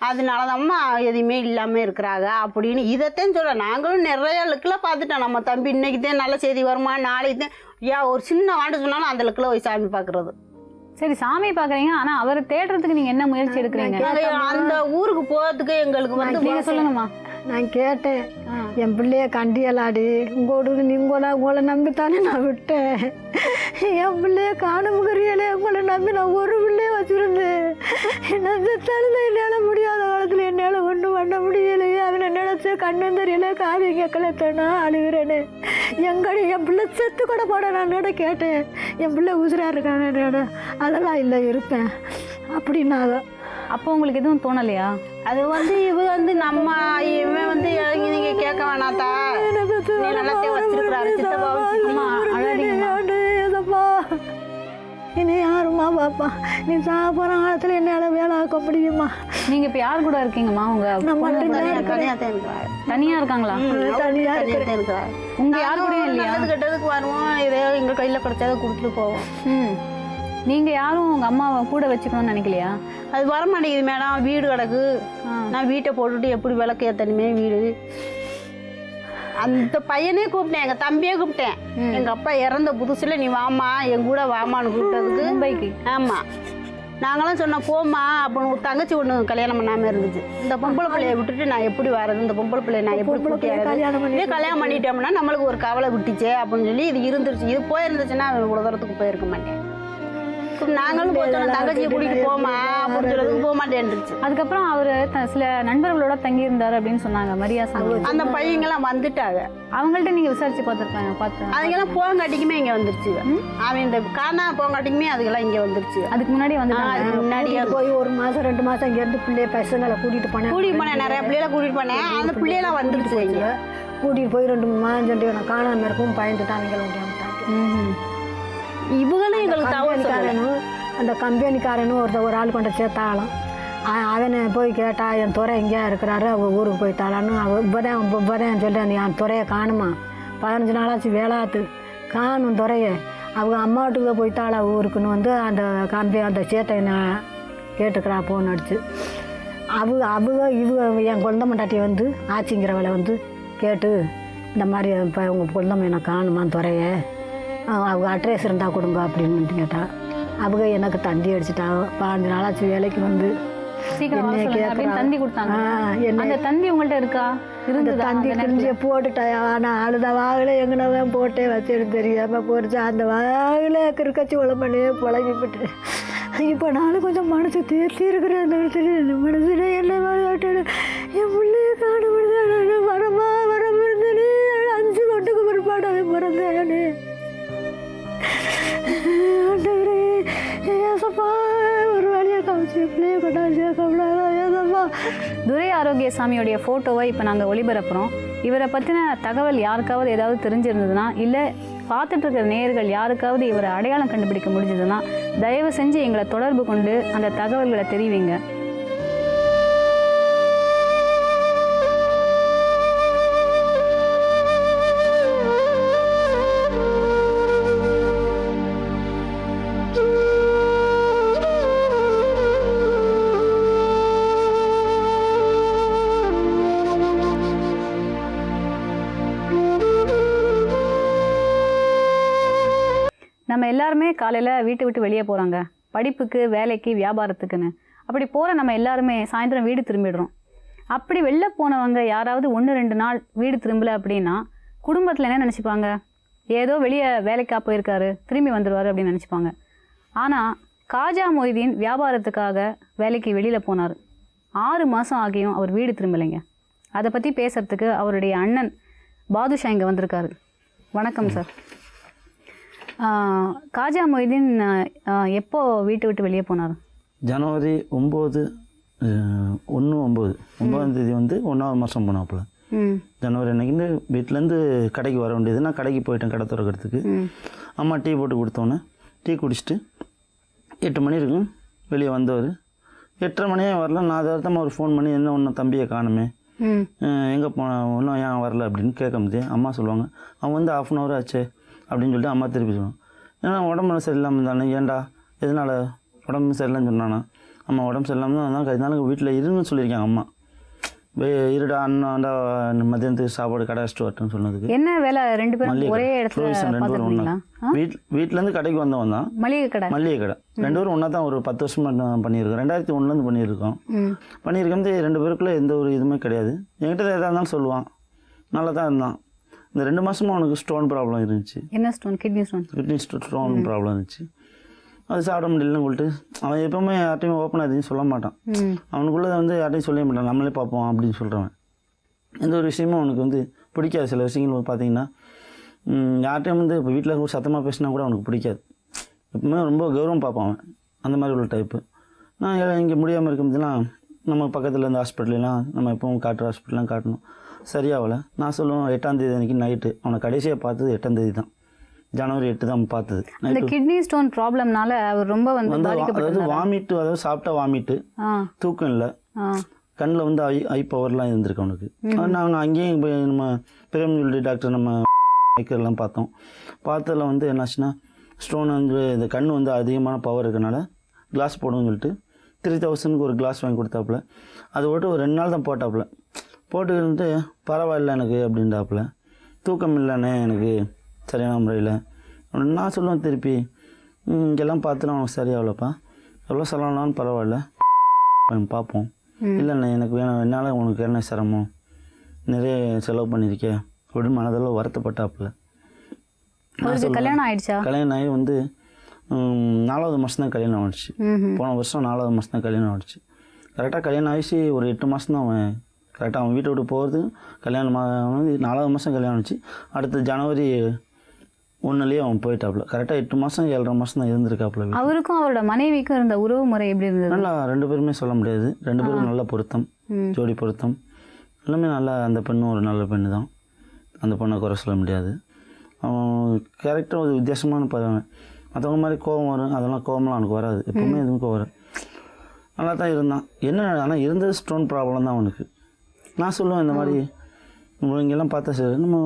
அதனாலதாம்மா எதுவுமே இல்லாம இருக்கிறாங்க அப்படின்னு இதைத்தான் சொல்ல. நாங்களும் நிறைய லுக்கில் பார்த்துட்டோம். நம்ம தம்பி இன்னைக்கு தான் நல்ல செய்தி வருமா, நாளைக்கு தான் ஒரு சின்ன வாண்டு சொன்னாலும் அந்த லுக்கில் போய் சாமி பார்க்கறது. சரி, சாமி பாக்குறீங்க, ஆனா அவரை தேடுறதுக்கு நீங்க என்ன முயற்சி எடுக்கிறீங்க? அந்த ஊருக்கு போறதுக்கு எங்களுக்கு வந்து நீங்க சொல்லுங்கம்மா. நான் கேட்டேன், என் பிள்ளைய கண்டியலாடி உங்களை நம்பித்தானே நான் விட்டேன். என் பிள்ளைய காணமுகரியலே உங்களை நம்பி நான் ஒரு பிள்ளைய வச்சுருந்தேன். அந்த தழுத என்னால் முடியாத காலத்தில் என்னால் ஒன்றும் பண்ண முடியலையே. அவனை நினச்சி கண்ணும் தெரியல, காவி கேட்கலத்தனா அழுகிறேன்னு. எங்கடி என் பிள்ளை செத்து கூட போட நான் கேட்டேன். என் பிள்ளை உசுராக இருக்கானு. அதெல்லாம் இல்லை, இருப்பேன் அப்படின்னாங்க. அப்போ உங்களுக்கு எதுவும் தோணலையா? அது வந்து இவ வந்து நம்ம இவன் வந்து நீங்க கேட்க வேணாத்தா, நீ நல்லாத்தே வச்சிருக்கிறாரு சித்தப்பாவும். இனி யாருமா பாப்பா, நீ சாப்பிட்ற காலத்தில் என்னால் வேலை ஆக்க முடியுமா? நீங்க இப்ப யார் கூட இருக்கீங்கம்மா? உங்க தனியா இருக்காங்களா? தனியா இருக்கிறாரு. உங்க யாரு கூட இல்லையா? நல்லது கெட்டதுக்கு வருவோம், இதே எங்க கையில கிடைச்சதை கொடுத்துட்டு போவோம். நீங்க யாரும் உங்க அம்மாவை கூட வச்சுக்கணும்னு நினைக்கலையா? அது வர மாட்டேங்குது மேடம், வீடு கிடக்கு. நான் வீட்டை போட்டுட்டு எப்படி விளக்கு ஏத்தனுமே வீடு. அந்த பையனே கூப்பிட்டேன், எங்க தம்பியே கூப்பிட்டேன். எங்க அப்பா இறந்த புதுசுல நீ வாமா என் கூட வாமான்னு கூப்பிட்டதுக்கு மும்பைக்கு. ஆமா, நாங்களாம் சொன்னோம் போமா அப்படின்னு. ஒரு தங்கச்சி ஒண்ணு கல்யாணம் பண்ணாம இருந்துச்சு. இந்த பொம்பளை பிள்ளைய விட்டுட்டு நான் எப்படி வர்றது, இந்த பொம்பளை பிள்ளைய நான் எப்படி கல்யாணம் பண்ணிட்டோம்னா நம்மளுக்கு ஒரு கவலை விட்டுச்சே அப்படின்னு சொல்லி இது இருந்துருச்சு. இது போயிருந்துச்சுன்னா அவன் இவ்வளவு தூரத்துக்கு போயிருக்க மாட்டேன். நாங்களும் போச்சோம், தங்கச்சியை கூட்டிட்டு போமா அப்படின்னு சொல்லதுக்கு போக மாட்டேன்ருச்சு. அதுக்கப்புறம் அவரு சில நண்பர்களோட தங்கி இருந்தாரு அப்படின்னு சொன்னாங்க மரியா சொன்னாங்க. அந்த பையங்கெல்லாம் வந்துட்டாங்க. அவங்கள்ட்ட நீங்க விசாரிச்சு பார்த்துருப்பாங்க? பார்த்தேன். அதுக்கெல்லாம் போங்காட்டிக்குமே இங்க வந்துருச்சு. அவன் இந்த காணா போங்காட்டிக்குமே அதுக்கெல்லாம் இங்க வந்துருச்சு. அதுக்கு முன்னாடி வந்து அதுக்கு முன்னாடியே போய் 1 மாசம் 2 மாசம் இங்க இருந்து பிள்ளைய பசங்களை கூட்டிட்டு போனேன். நிறைய பிள்ளைகளை கூட்டிட்டு போனேன். அந்த பிள்ளையெல்லாம் வந்துருச்சு. இங்க கூட்டிட்டு போய் 2 மாதம் நான் காணாம இருக்கும் பயந்துட்டாங்க முடியாமட்டாங்க. இவங்களும் எங்களுக்கு தகவல்காரனும் அந்த கம்பெனிக்காரனும் ஒரு ஆள் கொண்ட சேர்த்தாலும் அவனை போய் கேட்டா என் துறை எங்கேயா இருக்கிறாரு, அவள் ஊருக்கு போய்த்தாளான்னு. அவள் இப்போதான் சொல்லி என் துறையை காணுமா, 15 நாளாச்சு வேளாத்து காணும் துறையை. அவங்க அம்மா வீட்டுக்கு போய்த்தாளா ஊருக்குன்னு வந்து அந்த சேட்டை நான் கேட்டுக்கிறா போன் அடிச்சு. இவங்க என் குழந்தை மண்டாட்டி வந்து ஆச்சிங்கிறவளை வந்து கேட்டு இந்த மாதிரி இப்போ உங்கள் குழந்தை எனக்கு காணுமா துறையை, அவங்க அட்ரஸ் இருந்தால் கொடுங்க அப்படின்னு கேட்டா. அவங்க எனக்கு தந்தி அடிச்சுட்டாங்க. 15 நாளாச்சு வேலைக்கு வந்து தந்தி கொடுத்தாங்க. அந்த தந்தி உங்கள்ட்ட இருக்கா? தந்தி கிழிஞ்சிய போட்டுட்டாயா, ஆனால் அழுத வாகல எங்கனதான் போட்டே வச்சுன்னு தெரியாம போடுச்சு. அந்த வாகல கிருக்கச்சி உழம்பண்ணே புழங்கிப்பட்டு இப்போ நானும் கொஞ்சம் மனசு தேர்த்தி இருக்கிறேன். அந்த இடத்துல மனசுல என்ன விளையாட்டு என் பிள்ளைய காண முடியாது. வரமா வரம் இருந்தேனே 5 கொண்டுக்கு பிற்பாடாவே பிறந்தேனே. ஒரு வழியை காமிச்சு பிள்ளைய கொண்டாந்து சேர்க்கக்கூடாதா? துரை ஆரோக்கியசாமியோடைய ஃபோட்டோவை இப்போ நாங்கள் ஒளிபரப்புகிறோம். இவரை பற்றின தகவல் யாருக்காவது ஏதாவது தெரிஞ்சிருந்ததுன்னா, இல்லை பார்த்துட்டு இருக்கிற நேயர்கள் யாருக்காவது இவரை அடையாளம் கண்டுபிடிக்க முடிஞ்சதுன்னா தயவு செஞ்சு எங்களை தொடர்பு கொண்டு அந்த தகவல்களை தெரிவிங்க. எல்லாருமே காலையில் வீட்டை விட்டு வெளியே போகிறாங்க, படிப்புக்கு, வேலைக்கு, வியாபாரத்துக்குன்னு. அப்படி போகிற நம்ம எல்லாருமே சாயந்தரம் வீடு திரும்பிடுறோம். அப்படி வெளில போனவங்க யாராவது 1-2 நாள் வீடு திரும்பலை அப்படின்னா குடும்பத்தில் என்ன நினச்சிப்பாங்க? ஏதோ வெளியே வேலைக்காக போயிருக்காரு, திரும்பி வந்துடுவார் அப்படின்னு நினச்சிப்பாங்க. ஆனால் காஜா மொய்தீன் வியாபாரத்துக்காக வேலைக்கு வெளியில் போனார். 6 மாதம் ஆகியும் அவர் வீடு திரும்பலைங்க. அதை பற்றி பேசுகிறதுக்கு அவருடைய அண்ணன் பாதுஷா இங்கே வந்திருக்காரு. வணக்கம் சார். காஜா மொய்தீன் எப்போ வீட்டை விட்டு வெளியே போனார்? ஜனவரி 9/9 தேதி வந்து 1ஆவது மாதம் போனாப்புல. ஜனவரி அன்னைக்கு வீட்டிலேருந்து கடைக்கு வர வேண்டியது. நான் கடைக்கு போயிட்டேன் கடை திறக்கிறதுக்கு. அம்மா டீ போட்டு கொடுத்தோன்னே டீ குடிச்சிட்டு 8 மணி இருக்கும் வெளியே வந்தவர். 8:30 மணியே வரல. நான் அதை அர்த்தமாக ஒரு ஃபோன் பண்ணி என்ன ஒன்றும் தம்பியை காணுமே, எங்கே ஒன்றும் ஏன் வரல அப்படின்னு கேட்க முடியாது. அம்மா சொல்லுவாங்க அவன் வந்து 1/2 hour ஆச்சு அப்படின்னு சொல்லிட்டு அம்மா திருப்பி சொல்லுவாங்க. ஏன்னா உடம்பு சரியில்லாமல் தானே, ஏன்டா எதனால் உடம்பு சரியில்லைன்னு சொன்னானா? அம்மா உடம்பு சரியில்லாமல் தான், அதனால வீட்டில் இருன்னு சொல்லியிருக்காங்க அம்மா. இருடா அண்ணாண்டா மதியானத்துக்கு சாப்பாடு கடை வச்சுட்டு வரட்டுன்னு சொன்னதுக்கு. என்ன வேலை? 2 பேரும் ஒரே இடத்துல 2 பேரும் ஒன்றா வீட்டிலேருந்து கடைக்கு வந்தவன் தான். மளிகை கடை 2 பேரும் ஒன்றா தான் ஒரு 10 வருஷமாக பண்ணியிருக்கோம். 2001 பண்ணியிருக்கோம். பண்ணியிருக்கோம் 2 பேருக்குள்ளே எந்த ஒரு இதுவுமே கிடையாது. என்கிட்ட எதாக இருந்தாலும் சொல்லுவான், நல்லா தான் இருந்தான். இந்த 2 மாதமாக அவனுக்கு ஸ்டோன் ப்ராப்ளம் இருந்துச்சு. என்ன ஸ்டோன்? கிட்னி ஸ்டோன் ப்ராப்ளம் இருந்துச்சு. அது சாப்பிட முடியலன்னு சொல்லிட்டு அவன் எப்பவுமே யார்ட்டையுமே ஓப்பனாக எதையும் சொல்ல மாட்டான். அவனுக்குள்ளே வந்து யார்ட்டையும் சொல்ல மாட்டான், நம்மளே பார்ப்போம் அப்படின்னு சொல்கிறவன். எந்த ஒரு விஷயமும் அவனுக்கு வந்து பிடிக்காது. சில விஷயங்கள் பார்த்தீங்கன்னா யார்ட்டையும் வந்து இப்போ வீட்டில் ஒரு சத்தமாக பேசினா கூட அவனுக்கு பிடிக்காது. எப்பவுமே ரொம்ப கௌரவம் பார்ப்பான் அவன். அந்த மாதிரி உள்ள டைப்பு. நான் இங்கே முடியாமல் இருக்கும்போதுலாம் நம்ம பக்கத்தில் இருந்த ஹாஸ்பிட்டல்லாம் நம்ம எப்பவும் காட்டுற ஹாஸ்பிட்டல்லாம் காட்டணும். சரியாகலை. நான் சொல்லுவேன் 8ஆம் தேதி அன்றைக்கி நைட்டு அவனை கடைசியாக பார்த்தது 8ஆம் தேதி தான். ஜனவரி 8 தான் பார்த்தது. இந்த கிட்னி ஸ்டோன் ப்ராப்ளம்னால அவர் ரொம்ப வந்து அதாவது வாமிட்டு, அதாவது சாப்பிட்டா வாமிட்டு, தூக்கம் இல்லை, கண்ணில் வந்து ஐ பவர்லாம் இருந்திருக்கு அவனுக்கு. நாங்கள் அங்கேயும் போய் நம்ம பிரேமஜுலி டாக்டர் நம்ம எல்லாம் பார்த்தோம். பார்த்ததில் வந்து என்னாச்சுன்னா ஸ்டோன் வந்து இந்த கண் வந்து அதிகமான பவர் இருக்கனால கிளாஸ் போடுன்னு சொல்லிட்டு 3000க்கு ஒரு கிளாஸ் வாங்கி கொடுத்தாப்புல. அது போட்டு ஒரு 2 நாள் தான் போட்டாப்புல. போட்டுக்கிட்டு பரவாயில்ல எனக்கு அப்படின்றாப்புல. தூக்கம் இல்லைண்ணே எனக்கு சரியான முறையில் அப்படின்னு நான் சொல்லுவேன். திருப்பி இங்கெல்லாம் பார்த்துனா அவனுக்கு சரியாகலப்பா, எவ்வளோ செலவுனாலும் பரவாயில்ல பார்ப்போம். இல்லைண்ணே எனக்கு வேணும், என்னால் உனக்கு என்ன சிரமம், நிறைய செலவு பண்ணியிருக்கேன் அப்படின்னு மனதெல்லாம் வருத்தப்பட்டாப்புல. கல்யாணம் ஆயிடுச்சா? கல்யாணம் ஆகி வந்து 4வது மாதம் தான் கல்யாணம் ஆகிடுச்சு. போன வருஷம் 4வது மாதம் தான் கல்யாணம் ஆகிடுச்சு. கரெக்டாக கல்யாணம் ஆகிடுச்சு ஒரு 8 மாதம் தான் அவன் கரெக்டாக அவன் வீட்டை விட்டு போகிறது. கல்யாணம் வந்து 4வது மாதம் கல்யாணம் ஆச்சு. அடுத்து ஜனவரி 1 அவன் போயிட்டாப்புல. கரெக்டாக 8 மாதம் 7.5 மாதம் தான் இருந்திருக்காப்புல. அவருக்கும் அவரோட மனைவிக்கும் இருந்த உறவு முறை எப்படி இருந்தது? நல்லா 2 பேருமே சொல்ல முடியாது. 2 பேரும் நல்ல பொருத்தம், ஜோடி பொருத்தம் எல்லாமே நல்லா. அந்த பெண்ணும் ஒரு நல்ல பெண்ணு தான், அந்த பொண்ணை குறை சொல்ல முடியாது. அவன் கேரக்டர் ஒரு வித்தியாசமான பையன். மற்றவங்க மாதிரி கோபம் வரும், அதெல்லாம் கோபம்லாம் அவனுக்கு வராது. எப்பவுமே எதுவும் வரும். நல்லா தான் இருந்தான். என்ன ஆனால் இருந்தது ஸ்டோன் ப்ராப்ளம் தான் அவனுக்கு. நான் சொல்லுவேன் இந்த மாதிரி இங்கெல்லாம் பார்த்தா சரி நம்ம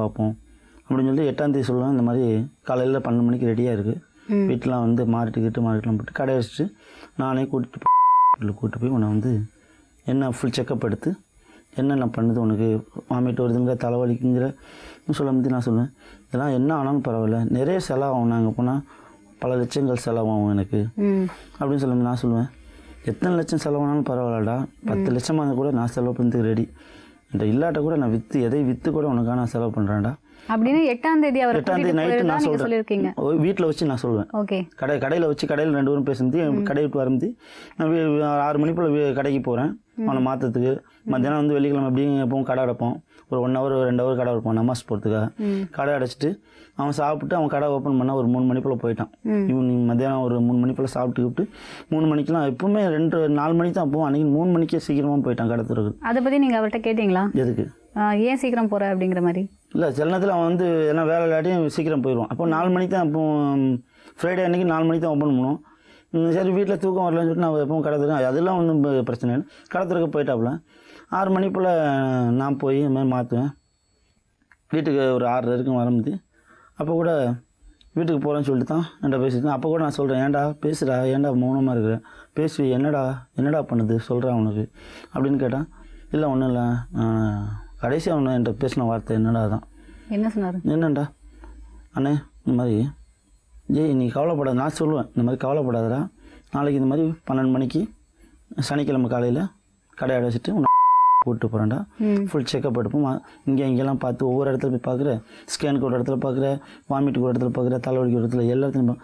பார்ப்போம் அப்படின்னு சொல்லிட்டு 8ஆம் தேதி சொல்லுவேன். இந்த மாதிரி காலையில் 12 மணிக்கு ரெடியாக இருக்குது, வீட்டெலாம் வந்து மாறிட்டுலாம் போட்டு கடை வச்சுட்டு நானே கூப்பிட்டு போய் உன்னை வந்து என்ன ஃபுல் செக்கப் எடுத்து என்னென்ன பண்ணுது, உனக்கு வாமிட்டு வருதுங்கிற தலைவலிக்குங்கிற சொல்ல முடியும். நான் சொல்லுவேன் இதெல்லாம் என்ன ஆனாலும் பரவாயில்ல, நிறைய செலவாகும், நாங்கள் போனால் பல லட்சங்கள் செலவாகும் எனக்கு அப்படின்னு சொல்ல. நான் சொல்லுவேன் எத்தனை லட்சம் செலவானாலும் பரவாயில்லடா, 10 லட்சமாக கூட நான் செலவு பண்ணுறதுக்கு ரெடி. என்கிட்ட இல்லாட்ட கூட நான் எதை விற்று கூட உனக்காக நான் செலவு பண்ணுறேன்டா அப்படின்னு 8ஆம் தேதி அவர் 8ஆம் தேதி நைட்டு நான் சொல்கிறேன். வீட்டில் வச்சு நான் சொல்லுவேன். ஓகே கடையில் வச்சு கடையில் 2 பேரும் பேசுறது. கடையை விட்டு வரும்போது நான் 6 மணி போல் கடைக்கு போகிறேன் அவனை மாற்றத்துக்கு. மத்தியானம் வந்து வெள்ளிக்கிழமை எப்படியும் எப்பவும் கடை அடைப்போம். ஒரு 1 hour 2 hour கடை அடைப்போம் நமாஸ் போகிறதுக்காக. கடை அடைச்சிட்டு அவன் சாப்பிட்டு அவன் கடை ஓப்பன் பண்ண ஒரு 3 மணி போல் போயிட்டான். ஈவினிங் மத்தியானம் ஒரு 3 மணி போல் சாப்பிட்டு 3 மணிக்கெலாம் எப்பவுமே 4 மணிக்கு தான் போவோம். அன்றைக்கி 3 மணிக்கே சீக்கிரமாக போயிட்டான் கடை திறகு. அதை பற்றி நீங்கள் அவர்கிட்ட கேட்டிங்களா? எதுக்கு ஏன் சீக்கிரம் போகிற அப்படிங்கிற மாதிரி? இல்லை சில நேரத்தில் அவன் வந்து எல்லாம் வேலை இல்லாட்டியும் சீக்கிரம் போயிடுவான். அப்போ 4 மணிக்கு தான். அப்போ ஃப்ரைடே அன்றைக்கி 4 மணிக்கு தான் ஓப்பன் பண்ணுவோம். சரி வீட்டில் தூக்கம் வரலன்னு சொல்லிட்டு நான் எப்பவும் கடை திறக்கேன். அதெல்லாம் ஒன்றும் பிரச்சனை இல்லை. கடை திறக்க போயிட்டாப்புல 6 மணி போல் நான் போய் இந்த மாதிரி மாற்றுவேன். வீட்டுக்கு ஒரு 6:30 வரைக்கும் வரும்போது அப்போ கூட வீட்டுக்கு போகிறேன்னு சொல்லிட்டு தான் என்கிட்ட பேசிட்டு. அப்போ கூட நான் சொல்கிறேன் ஏன்டா பேசுகிறா, ஏன்டா மௌனமாக இருக்கிற, பேசி என்னடா பண்ணுது சொல்கிறேன் அவனுக்கு அப்படின்னு கேட்டான். இல்லை ஒன்றும் இல்லை, கடைசி அவனை என்கிட்ட பேசின வார்த்தை என்னடா தான். என்ன சொன்னார்? என்னண்டா அண்ணே இந்த மாதிரி ஜெய் நீ கவலைப்படாத, நான் சொல்லுவேன் இந்த மாதிரி கவலைப்படாதடா, நாளைக்கு இந்த மாதிரி 12 மணிக்கு சனிக்கிழமை காலையில் கடை அடைச்சிட்டு உன்னை கூப்பிட்டு போகிறேன்டா, ஃபுல் செக்கப் எடுப்போம், இங்கெல்லாம் பார்த்து ஒவ்வொரு இடத்துல போய் பார்க்குற, ஸ்கேனுக்கு ஒரு இடத்துல பார்க்குற, வாமிட்டுக்கு ஒரு இடத்துல பார்க்குற, தலைவலிக்கு ஒரு இடத்துல, எல்லா இடத்துலையும்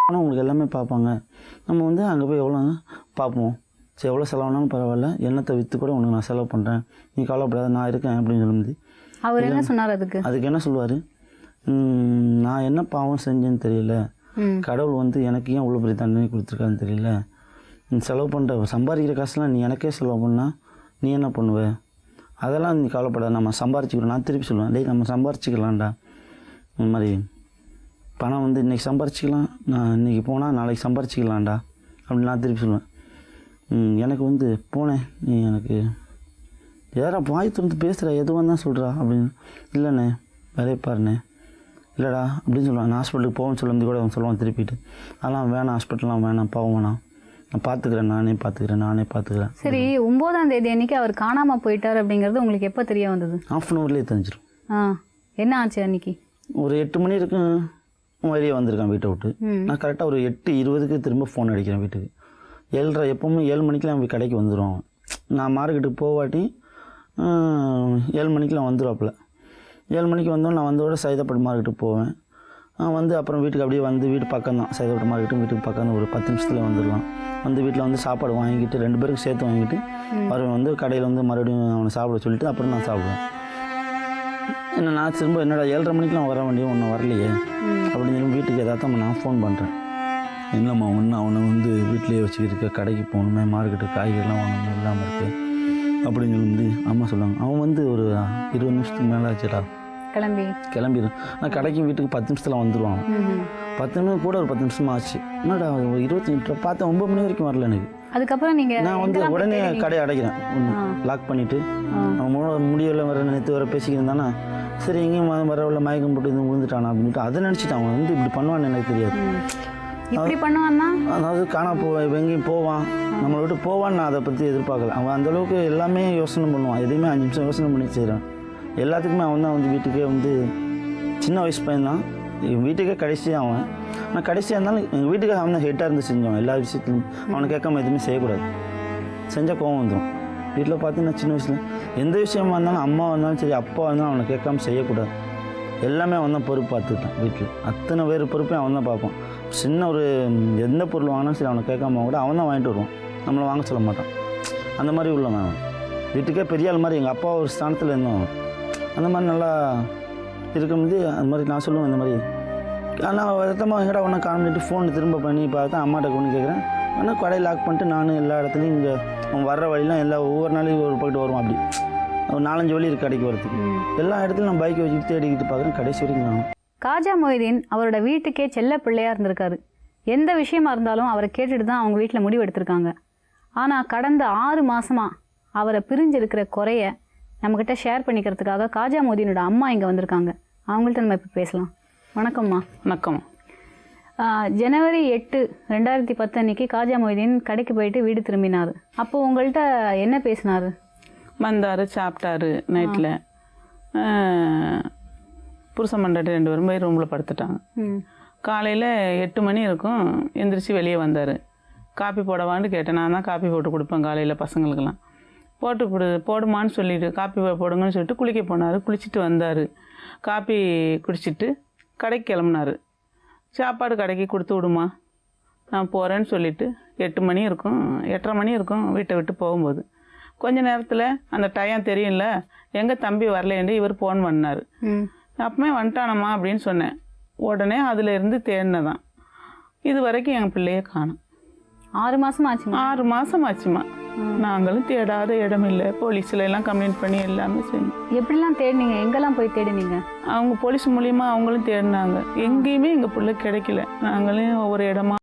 ஆனால் உங்களுக்கு எல்லாமே பார்ப்பாங்க. நம்ம வந்து அங்கே போய் எவ்வளோ பார்ப்போம், சரி எவ்வளோ செலவுனாலும் பரவாயில்ல, எண்ணத்தை விற்று கூட உனக்கு நான் செலவு பண்ணுறேன், நீ கவலைப்படாத நான் இருக்கேன் அப்படின்னு சொல்லும்போது அவர் என்ன சொன்னார்? அதுக்கு என்ன சொல்லுவார், நான் என்ன பாவம் செஞ்சேன்னு தெரியல, கடவுள் வந்து எனக்கு ஏன் இவ்வளோ பெரிய தண்டனை கொடுத்துருக்கான்னு தெரியல, நீ செலவு பண்ணுற சம்பாதிக்கிற காசுலாம் நீ எனக்கே செலவு பண்ணால் நீ என்ன பண்ணுவ, அதெல்லாம் நீ கவலைப்படாத, நம்ம சம்பாரிச்சிக்கிறோம். நான் திருப்பி சொல்லுவேன், டேய் நம்ம சம்பாரிச்சிக்கலாம்டா, இந்த மாதிரி பணம் வந்து இன்றைக்கி சம்பாரிச்சிக்கலாம், நான் இன்றைக்கி போனால் நாளைக்கு சம்பாரிச்சிக்கலாம்டா அப்படின்னு நான் திருப்பி சொல்லுவேன். எனக்கு வந்து போனேன், நீ எனக்கு யாரா வாய் திறந்து பேசுகிற எதுவும் தான் சொல்கிறா அப்படின்னு, இல்லைண்ணே வேலையை பாருண்ணே, இல்லைடா அப்படின்னு சொல்லுவேன். நான் ஹாஸ்பிட்டலுக்கு போவேன்னு சொல்லும்போது கூட அவன் சொல்லுவான் திருப்பிட்டு, அதெல்லாம் வேணாம், ஹாஸ்பிட்டல்லாம் வேணாம், பாவம் வேணாம், நான் பார்த்துக்கிறேன், நானே பார்த்துக்கிறேன். சரி, 9ஆம் தேதி அன்னைக்கு அவர் காணாமல் போயிட்டார் அப்படிங்கிறது உங்களுக்கு எப்போ தெரிய வந்தது? ½ அன் ஹவர்லேயே தெரிஞ்சிடும். என்ன ஆச்சு அன்னைக்கு? ஒரு 8 மணி இருக்கும் வெளியே வந்திருக்கான் வீட்டை விட்டு. நான் கரெக்டாக ஒரு 8:20க்கு திரும்ப ஃபோன் அடிக்கிறேன் வீட்டுக்கு. 7:30 எப்போவுமே 7 மணிக்கெலாம் கடைக்கு வந்துடும். நான் மார்க்கெட்டுக்கு போவாட்டி 7 மணிக்கெலாம் வந்துடுவாப்புல. 7 மணிக்கு வந்தோம், நான் வந்தோட சைதாப்பேட்டை மார்க்கெட்டுக்கு போவேன். வந்து அப்புறம் வீட்டுக்கு அப்படியே வந்து வீட்டு பக்கம் தான் சைதாப்பேட்டை மார்க்கெட்டு, வீட்டுக்கு பக்கம் ஒரு 10 நிமிஷத்தில் வந்துடலாம். வந்து வீட்டில் வந்து சாப்பாடு வாங்கிட்டு 2 பேருக்கு சேர்த்து வாங்கிட்டு வருவேன். வந்து கடையில் வந்து மறுபடியும் அவனை சாப்பிட சொல்லிட்டு அப்புறம் நான் சாப்பிடுவேன். என்ன நான் திரும்ப என்னடா 7:30 மணிக்கெலாம் வர வேண்டிய ஒன்றும் வரலையே அப்படின்னு சொல்லி வீட்டுக்கு ஏதாவது நான் ஃபோன் பண்ணுறேன். இல்லைம்மா ஒன்று அவனை வந்து வீட்டிலேயே வச்சுக்கிட்டு கடைக்கு போகணுமே, மார்க்கெட்டு காய்கறிலாம் வாங்கணுமே இல்லாமல் இருக்குது அப்படின்னு சொல்லி அம்மா சொல்லுவாங்க. அவன் வந்து ஒரு 20 நிமிஷத்துக்கு மேலே ஆச்சுடா கிளம்பிடும். நான் கடைக்கு வீட்டுக்கு 10 நிமிஷத்தில் வந்துடுவான். 10 நிமிஷம் கூட ஒரு 10 நிமிஷம் ஆச்சு. என்னடா 20 நிமிஷம் பார்த்தேன், 9 மணி வரைக்கும் வரல எனக்கு. அதுக்கப்புறம் நான் வந்து உடனே கடையை அடைக்கிறேன், லாக் பண்ணிவிட்டு. அவன் முடியல வர நேற்று வர பேசிக்கிட்டு இருந்தானா, சரி எங்கேயும் வரவில்ல மயக்கம் போட்டு இது விழுந்துட்டானா அப்படின்ட்டு அதை நினச்சிட்டு அவன் வந்து இப்படி பண்ணுவான்னு எனக்கு தெரியாது. இப்படி பண்ணுவான்னா அதாவது காணா எங்கேயும் போவான், நம்மளை விட்டு போவான்னு நான் அதை பற்றி எதிர்பார்க்கல. அவன் அந்தளவுக்கு எல்லாமே யோசனை பண்ணுவான், எதையுமே 5 நிமிஷம் யோசனை பண்ணி செய்கிறான். எல்லாத்துக்குமே அவன் தான் வந்து வீட்டுக்கே வந்து சின்ன வயசு பையன்தான், எங்கள் வீட்டுக்கே கடைசியாக அவன். ஆனால் கடைசியாக இருந்தாலும் எங்கள் வீட்டுக்கு அவன் தான் ஹெட்டாக இருந்து செஞ்சவன். எல்லா விஷயத்துலையும் அவனை கேட்காம எதுவுமே செய்யக்கூடாது, செஞ்சால் கோவம் வந்துடும். வீட்டில் பார்த்தீங்கன்னா சின்ன வயசில் எந்த விஷயமா இருந்தாலும் அம்மா இருந்தாலும் சரி அப்பா இருந்தாலும் அவனை கேட்காம செய்யக்கூடாது. எல்லாமே அவன் தான் பொறுப்பு பார்த்துக்கிட்டான். வீட்டில் அத்தனை பேர் பொறுப்பையும் அவன் தான் பார்ப்பான். சின்ன ஒரு எந்த பொருள் வாங்கினாலும் சரி அவனை கேட்காம கூட அவன் தான் வாங்கிட்டு வருவான், நம்மளை வாங்க சொல்ல மாட்டான். அந்த மாதிரி உள்ளவன் அவன். வீட்டுக்கே பெரிய ஆள் மாதிரி, எங்கள் அப்பா ஒரு ஸ்தானத்தில் இருந்தோம். அந்த மாதிரி நல்லா இருக்கும்போது அந்த மாதிரி நான் சொல்லுவேன் இந்த மாதிரி. ஆனால் வருத்தமாக எங்கடா ஒன்றா காமிட்டு ஃபோன் திரும்ப பண்ணி பார்த்தா அம்மாட்ட கொண்டு கேட்குறேன். ஆனால் கடையை லாக் பண்ணிட்டு நானும் எல்லா இடத்துலையும் இங்கே அவன் வர்ற வழிலாம் ஒவ்வொரு நாளையும் ஒரு போய்ட்டு வருவான். அப்படி ஒரு 4-5 வழி இருக்குது கடைக்கு வரதுக்கு. எல்லா இடத்துலையும் நான் பைக்கை வச்சுக்கிட்டு தேடிக்கிட்டு பார்க்குறேன், கடைசி வரைக்கும் நான். காஜா மொய்தீன் அவரோட வீட்டுக்கே செல்ல பிள்ளையாக இருந்திருக்காரு. எந்த விஷயமா இருந்தாலும் அவரை கேட்டுட்டு தான் அவங்க வீட்டில் முடிவு எடுத்திருக்காங்க. ஆனால் கடந்த 6 மாதமாக அவரை பிரிஞ்சிருக்கிற குறைய நம்மக்கிட்ட ஷேர் பண்ணிக்கிறதுக்காக காஜா மொய்தீனோட அம்மா இங்கே வந்திருக்காங்க. அவங்கள்ட்ட நம்ம இப்போ பேசலாம். வணக்கம்மா. வணக்கம். ஜனவரி 8, 2010 அன்னைக்கு காஜா மொய்தீன் கடைக்கு போயிட்டு வீடு திரும்பினார். அப்போ உங்கள்கிட்ட என்ன பேசினார்? வந்தார், சாப்பிட்டாரு. நைட்டில் புருஷன் மண்டாட்டி 2 பேரும் போய் ரூமில் படுத்துட்டாங்க. காலையில் 8 மணி இருக்கும், எந்திரிச்சு வெளியே வந்தார். காப்பி போடவான்னு கேட்டேன். நான் தான் காப்பி போட்டு கொடுப்பேன் காலையில் பசங்களுக்கெல்லாம். போடுமான்னு சொல்லிட்டு காப்பி போடுங்கன்னு சொல்லிட்டு குளிக்க போனார். குளிச்சுட்டு வந்தார், காப்பி குடிச்சிட்டு கடைக்கு கிளம்புனார். சாப்பாடு கடைக்கு கொடுத்து விடுமா நான் போகிறேன்னு சொல்லிவிட்டு 8 மணி இருக்கும், 8:30 மணி இருக்கும் வீட்டை விட்டு போகும்போது. கொஞ்ச நேரத்தில் அந்த டைம் தெரியும்ல, எங்கள் தம்பி வரலேன்னு இவர் ஃபோன் பண்ணார். அப்பமே வந்துட்டானம்மா அப்படின்னு சொன்னேன். உடனே அதில் இருந்து தேடினதான். இது வரைக்கும் எங்கள் பிள்ளைய காணும். 6 மாதம் ஆச்சுமா? 6 மாதம் ஆச்சுமா. நாங்களும் தேடாத இடம் இல்லை, போலீஸில் எல்லாம் கம்ப்ளைண்ட் பண்ணி எல்லாமே செஞ்சோம். எப்படிலாம் தேடினீங்க? எங்கெல்லாம் போய் தேடினீங்க? அவங்க போலீஸ் மூலியமாக அவங்களும் தேடினாங்க. எங்கேயுமே எங்கள் பிள்ளை கிடைக்கல. நாங்களும் ஒவ்வொரு இடமா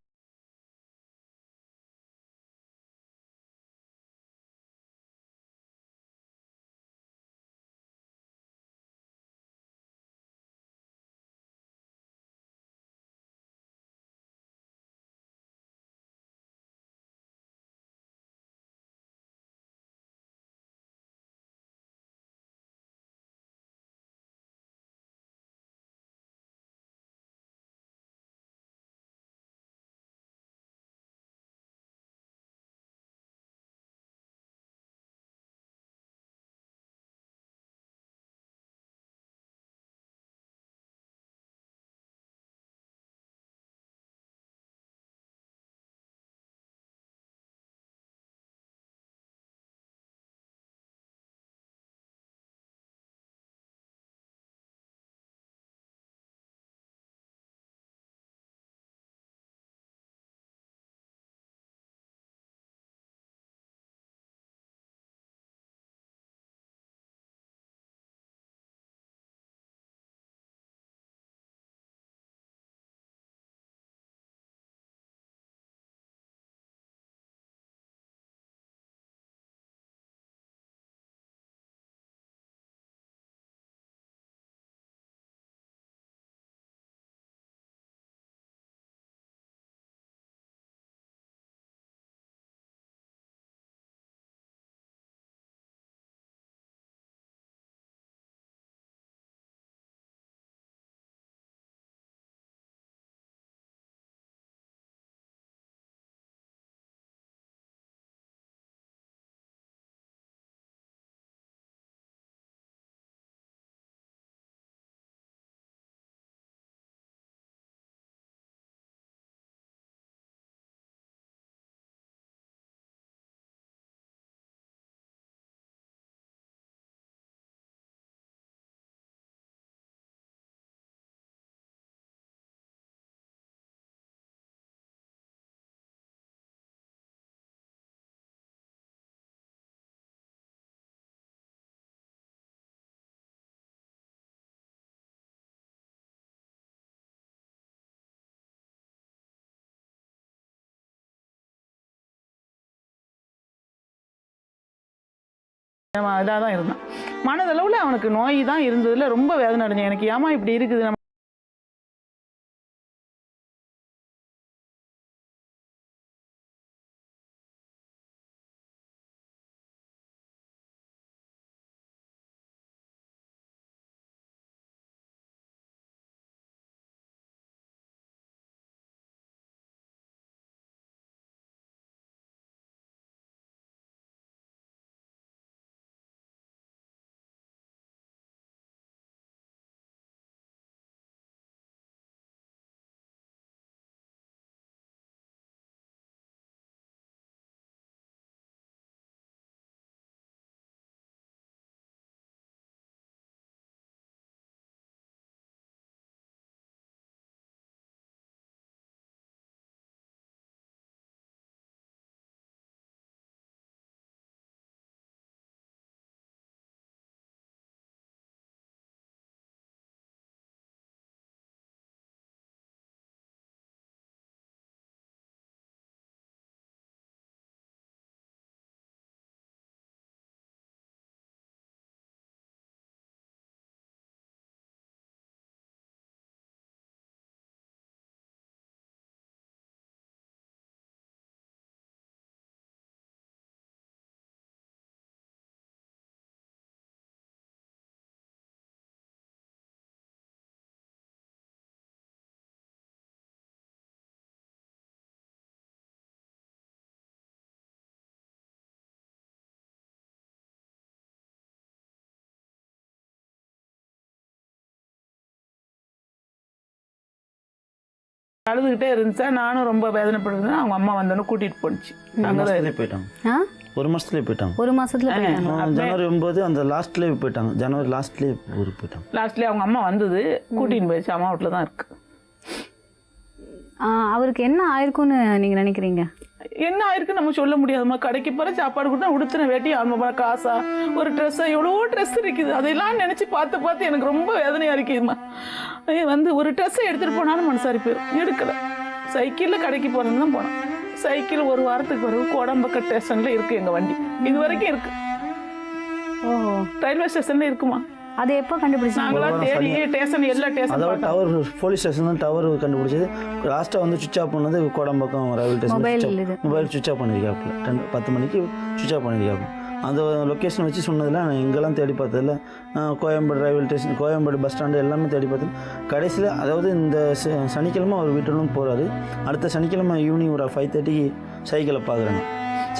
இதாக தான் இருந்தான். மனதளவில் அவனுக்கு நோய் தான் இருந்ததுல ரொம்ப வேதனை அடைஞ்சேன். எனக்கு ஏமா இப்படி இருக்குது நம்ம அழுதுகிட்டே இருந்துச்சா, நானும் ரொம்ப வேதனைப்படுறேன். அவங்க அம்மா வந்தோன்னு கூட்டிகிட்டு போணுச்சு. மாதத்துலேயே போயிட்டாங்க. ஆ ஒரு மாதத்துலேயே போயிட்டாங்க. ஒரு மாசத்துல போயிட்டாங்க. ஜனவரி 9 அந்த லாஸ்ட்லேயே போயிட்டாங்க. ஜனவரி லாஸ்ட்லேயே ஊருக்கு போயிட்டாங்க. லாஸ்ட்லேயே அவங்க அம்மா வந்தது கூட்டின்னு போயிடுச்சு. அம்மா வீட்டில் தான் இருக்கு. அவருக்கு என்ன ஆயிருக்கும்னு நீங்க நினைக்கிறீங்க? என்ன ஆயிருக்கு நம்ம சொல்ல முடியாதுமா. கடைக்கு போகிற சாப்பாடு கொடுத்தா உடுத்துன வேட்டி ஆமாம் காசா ஒரு ட்ரெஸ்ஸா எவ்வளோ ட்ரெஸ் இருக்குது. அதெல்லாம் நினச்சி பார்த்து பார்த்து எனக்கு ரொம்ப வேதனையாக இருக்குதுமா. வந்து ஒரு ட்ரெஸ்ஸை எடுத்துகிட்டு போனாலும் மனசாரி போயிடும். எடுக்கலை. சைக்கிளில் கடைக்கு போகிறேன்னு தான் போனேன். சைக்கிள் ஒரு வாரத்துக்கு பிறகு கோடம்பக்க ஸ்டேஷனில் இருக்குது எங்கள் வண்டி. இது வரைக்கும் இருக்குது. ஓ, ரயில்வே ஸ்டேஷனில் இருக்குமா? அதை எப்போ கண்டுபிடிச்சாங்க? நாங்களாம் தேடி ஸ்டேஷன் எல்லா ஸ்டேஷன் அதாவது டவர் போலீஸ் ஸ்டேஷன் தான் டவர் கண்டுபிடிச்சது. லாஸ்ட்டாக வந்து சுவிச் ஆஃப் பண்ணது Kodambakkam railway station. Mobile switch off பண்ணியிருக்காப்புல 10 மணிக்கு சுவிச் ஆஃப் பண்ணியிருக்காப்புல. அந்த லொக்கேஷன் வச்சு சொன்னதில் நான் எங்கெல்லாம் தேடி பார்த்ததில்ல. Koyambedu railway station, Koyambedu bus stand எல்லாமே தேடி பார்த்தேன். கடைசியில் அதாவது இந்த சனிக்கிழமை அவர் வீட்டிலும் போகிறாரு. அடுத்த சனிக்கிழமை ஈவினிங் ஒரு 5:30க்கு சைக்கிளை பார்க்குறேன்.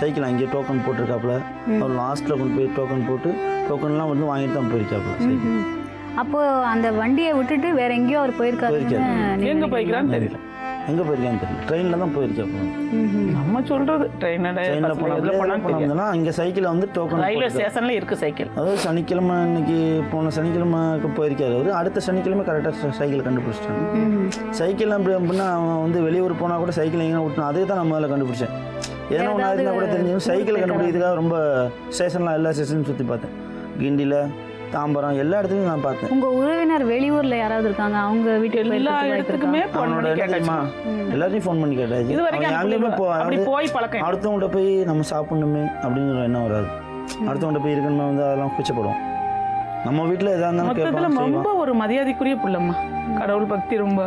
சைக்கிள் அங்கேயே டோக்கன் போட்டிருக்காப்புல. அவர் லாஸ்ட்டில் கொண்டு போய் டோக்கன் போட்டு டோக்கன்லாம் வந்து வாங்கிட்டு தான் போயிருக்காப்புல. அப்போ அந்த வண்டியை விட்டுட்டு வேற எங்கேயோ அவர் போயிருக்காரு. எங்கே போய்க்கிறான்னு தெரியல. எங்கே போயிருக்கான்னு தெரியல. ட்ரெயினில் தான் போயிருக்காப்புல. நம்ம சொல்கிறது ட்ரெயினில் போனோம்னா அங்கே சைக்கிளை வந்து டோக்கன் ரயில்வே ஸ்டேஷனில் இருக்குது சைக்கிள். அதாவது சனிக்கிழமை இன்னைக்கு போன சனிக்கிழமைக்கு போயிருக்காரு அவர். அடுத்த சனிக்கிழமை கரெக்டாக சைக்கிளை கண்டுபிடிச்சிட்டாங்க. சைக்கிள் அப்படி அப்படின்னா அவன் வந்து வெளியூர் போனால் கூட சைக்கிள் எங்கே விட்டணும். அதே தான் நம்ம அதில் கண்டுபிடிச்சேன். ஏன்னா ஒன்றா இருந்தால் கூட தெரிஞ்சு சைக்கிள் கண்டுபிடிக்கிறதுக்காக ரொம்ப ஸ்டேஷன்லாம் எல்லா ஸ்டேஷனும் சுற்றி பார்த்தேன். கிண்டியில், தாம்பரம் எல்லா இடத்துலையும் நான் பார்த்தேன். உங்க உறவினர் வெளியூர்ல யாராவது இருக்காங்க? அவங்க வீட்டுக்கு எல்லா இடத்துக்குமே எல்லாத்தையும் ஃபோன் பண்ணி கேட்டாச்சு. எங்கேயுமே போய் பழக்கம். அடுத்தவங்கள்ட்ட போய் நம்ம சாப்பிடணுமே அப்படிங்கிற எண்ணம் வராது. அடுத்தவங்கள்ட்ட போய் இருக்கணுமே வந்து அதெல்லாம் கூச்சப்படும். நம்ம வீட்டில் எதாக இருந்தாலும் கேட்பாங்க. ரொம்ப ஒரு மரியாதைக்குரிய புள்ளம்மா. கடவுள் பக்தி ரொம்ப.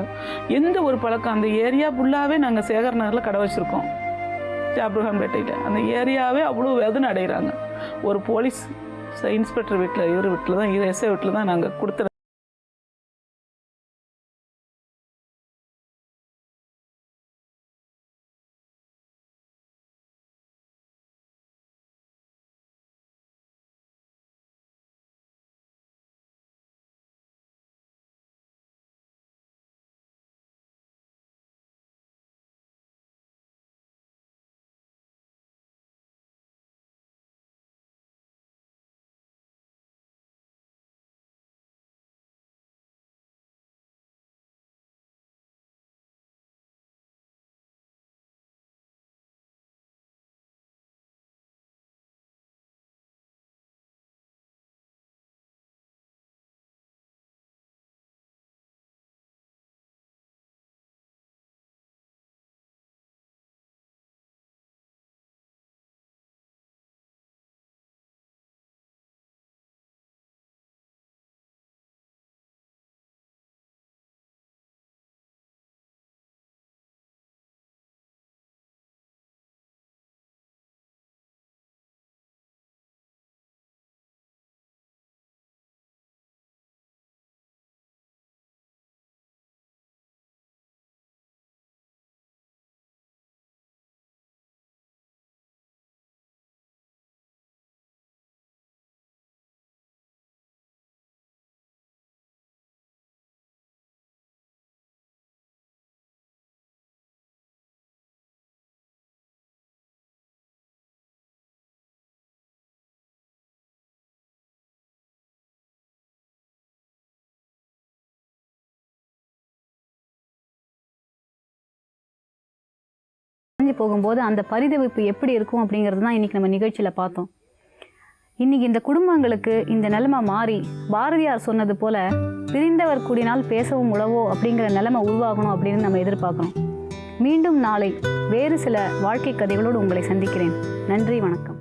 எந்த ஒரு பழக்கம் அந்த ஏரியா ஃபுல்லாகவே நாங்கள் சேகர் நகரில் கடை வச்சுருக்கோம். ஜாப்ருகான்பேட்டையில் அந்த ஏரியாவே அவ்வளோ வேதனை அடைகிறாங்க. ஒரு போலீஸ் இன்ஸ்பெக்டர் வீட்டில் இவர் வீட்டில் தான் எஸ்ஐ வீட்டில் தான் நாங்கள் கொடுத்துற போகும்போது அந்த பரிதவிப்பு எப்படி இருக்கும் அப்படிங்கிறது தான் இன்றைக்கி நம்ம நிகழ்ச்சியில் பார்த்தோம். இன்றைக்கி இந்த குடும்பங்களுக்கு இந்த நிலைமை மாறி பாரதியார் சொன்னது போல் பிரிந்தவர் கூடினால் பேசவும் உழவோ அப்படிங்கிற நிலைமை உருவாகணும் அப்படின்னு நம்ம எதிர்பார்க்குறோம். மீண்டும் நாளை வேறு சில வாழ்க்கை கதைகளோடு உங்களை சந்திக்கிறேன். நன்றி, வணக்கம்.